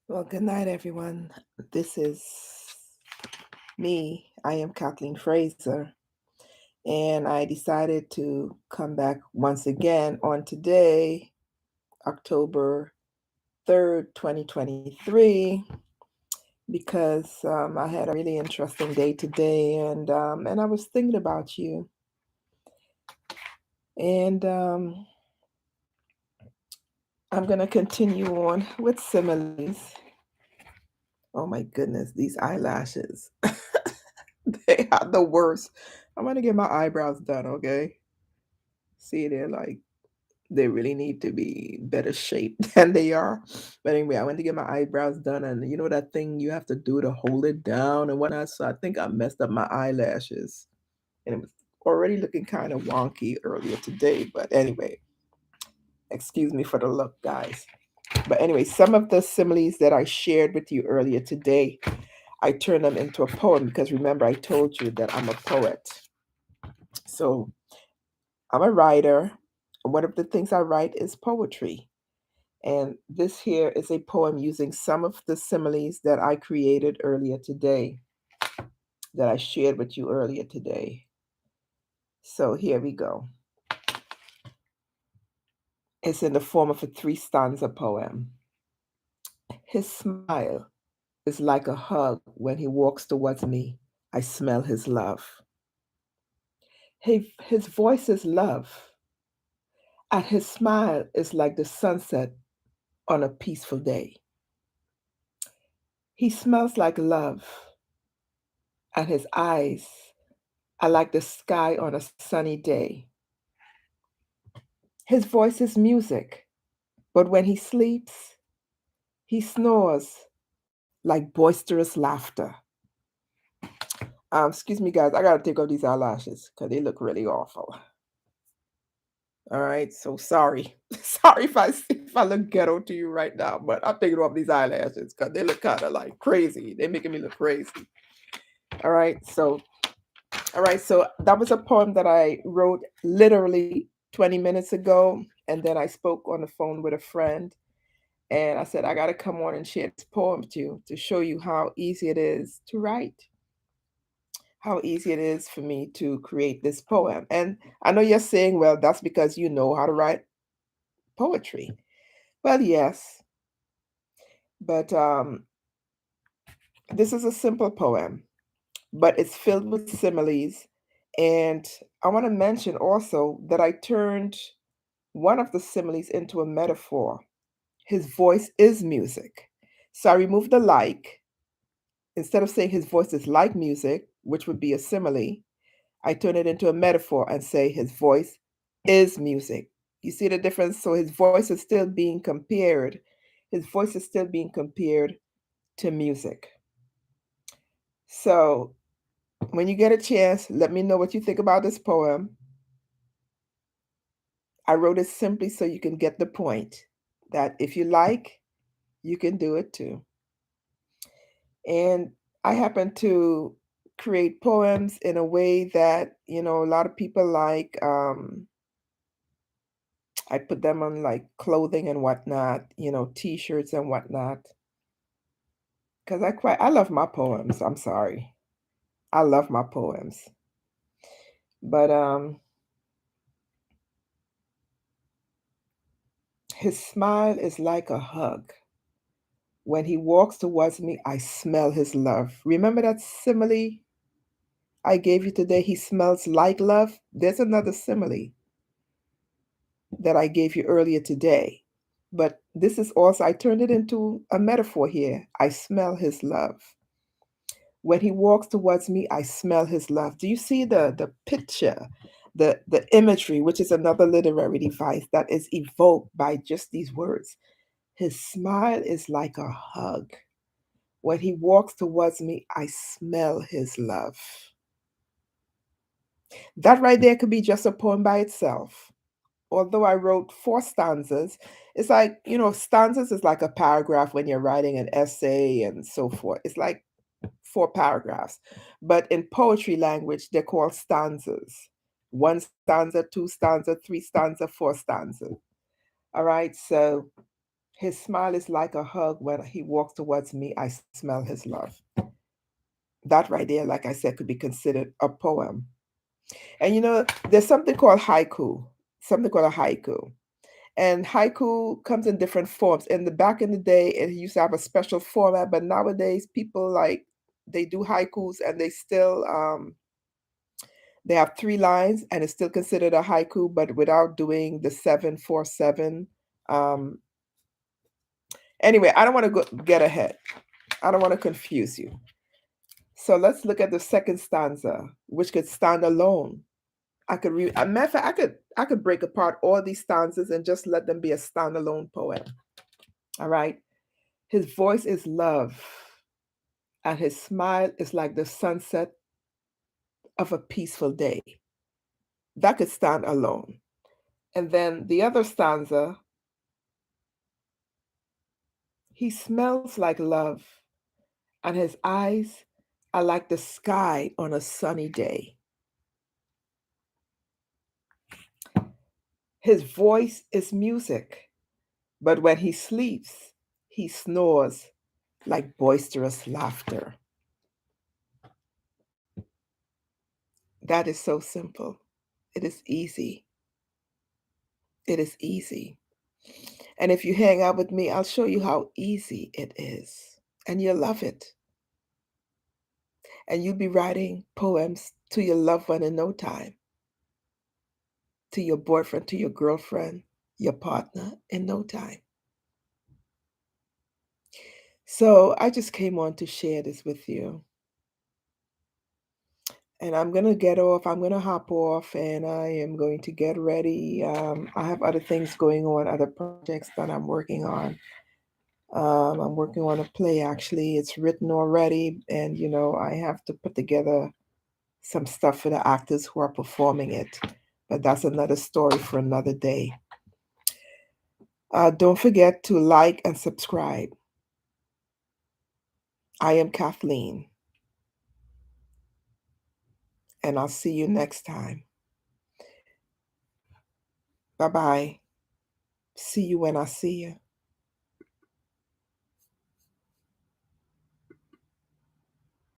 Well, good night, everyone. This is me. I am Kathleen Fraser, and I decided to come back once again on today, October 3rd, 2023, because I had a really interesting day today, and I was thinking about you, and I'm gonna continue on with similes. Oh my goodness, these eyelashes. They are the worst. I'm gonna get my eyebrows done, okay? See, they really need to be better shaped than they are. But anyway, I went to get my eyebrows done, and you know that thing you have to do to hold it down and whatnot. So I think I messed up my eyelashes, and it was already looking kind of wonky earlier today. But anyway, excuse me for the look, guys. But anyway, some of the similes that I shared with you earlier today, I turned them into a poem because remember I told you that I'm a poet. So I'm a writer. One of the things I write is poetry. And this here is a poem using some of the similes that I created earlier today, that I shared with you earlier today. So here we go. It's in the form of a three stanza poem. His smile is like a hug when he walks towards me. I smell his love. His voice is love, and his smile is like the sunset on a peaceful day. He smells like love, and his eyes are like the sky on a sunny day. His voice is music, but when he sleeps, he snores like boisterous laughter. Excuse me, guys, I gotta take off these eyelashes because they look really awful. All right, so sorry, sorry if I look ghetto to you right now, but I'm taking off these eyelashes because they look kind of like crazy. They're making me look crazy. All right, so that was a poem that I wrote literally 20 minutes ago, and then I spoke on the phone with a friend, and I said I got to come on and share this poem to show you how easy it is to write, how easy it is for me to create this poem. And I know you're saying, well, that's because you know how to write poetry. Well, yes, but this is a simple poem, but it's filled with similes. And I want to mention also that I turned one of the similes into a metaphor. His voice is music. So I removed the like. Instead of saying his voice is like music, which would be a simile, I turn it into a metaphor and say his voice is music. You see the difference? So his voice is still being compared. His voice is still being compared to music. So when you get a chance, let me know what you think about this poem. I wrote it simply so you can get the point that if you like, you can do it too. And I happen to create poems in a way that, a lot of people like. I put them on like clothing and whatnot, t-shirts and whatnot. Because I love my poems. I'm sorry. I love my poems. But his smile is like a hug. When he walks towards me, I smell his love. Remember that simile I gave you today? He smells like love. There's another simile that I gave you earlier today. But this is also, I turned it into a metaphor here. I smell his love. When he walks towards me, I smell his love. Do you see the picture, the imagery, which is another literary device that is evoked by just these words? His smile is like a hug. When he walks towards me, I smell his love. That right there could be just a poem by itself. Although I wrote four stanzas, it's like, stanzas is like a paragraph when you're writing an essay and so forth. It's like four paragraphs. But in poetry language, they're called stanzas. One stanza, two stanza, three stanza, four stanza. All right. So His smile is like a hug. When he walks towards me, I smell his love. That right there, like I said, could be considered a poem. And there's something called haiku, something called a haiku. And haiku comes in different forms. In the back in the day, it used to have a special format, but nowadays people like they do haikus and they have 3 lines and it's still considered a haiku, but without doing the 7 4 7. Um, anyway, I don't want to get ahead. I don't want to confuse you. So let's look at the second stanza, which could stand alone. I could read. A matter of fact, I could break apart all these stanzas and just let them be a standalone poem. All right. His voice is love, and his smile is like the sunset of a peaceful day. That could stand alone. And then the other stanza, he smells like love, and his eyes are like the sky on a sunny day. His voice is music, but when he sleeps, he snores like boisterous laughter. That is so simple. It is easy. It is easy. And if you hang out with me, I'll show you how easy it is. And you'll love it. And you'll be writing poems to your loved one in no time, to your boyfriend, to your girlfriend, your partner in no time. So I just came on to share this with you. And I'm going to get off. I'm going to hop off and I am going to get ready. I have other things going on, other projects that I'm working on. I'm working on a play actually. It's written already. And, I have to put together some stuff for the actors who are performing it. But that's another story for another day. Don't forget to like and subscribe. I am Kathleen, and I'll see you next time. Bye bye. See you when I see you.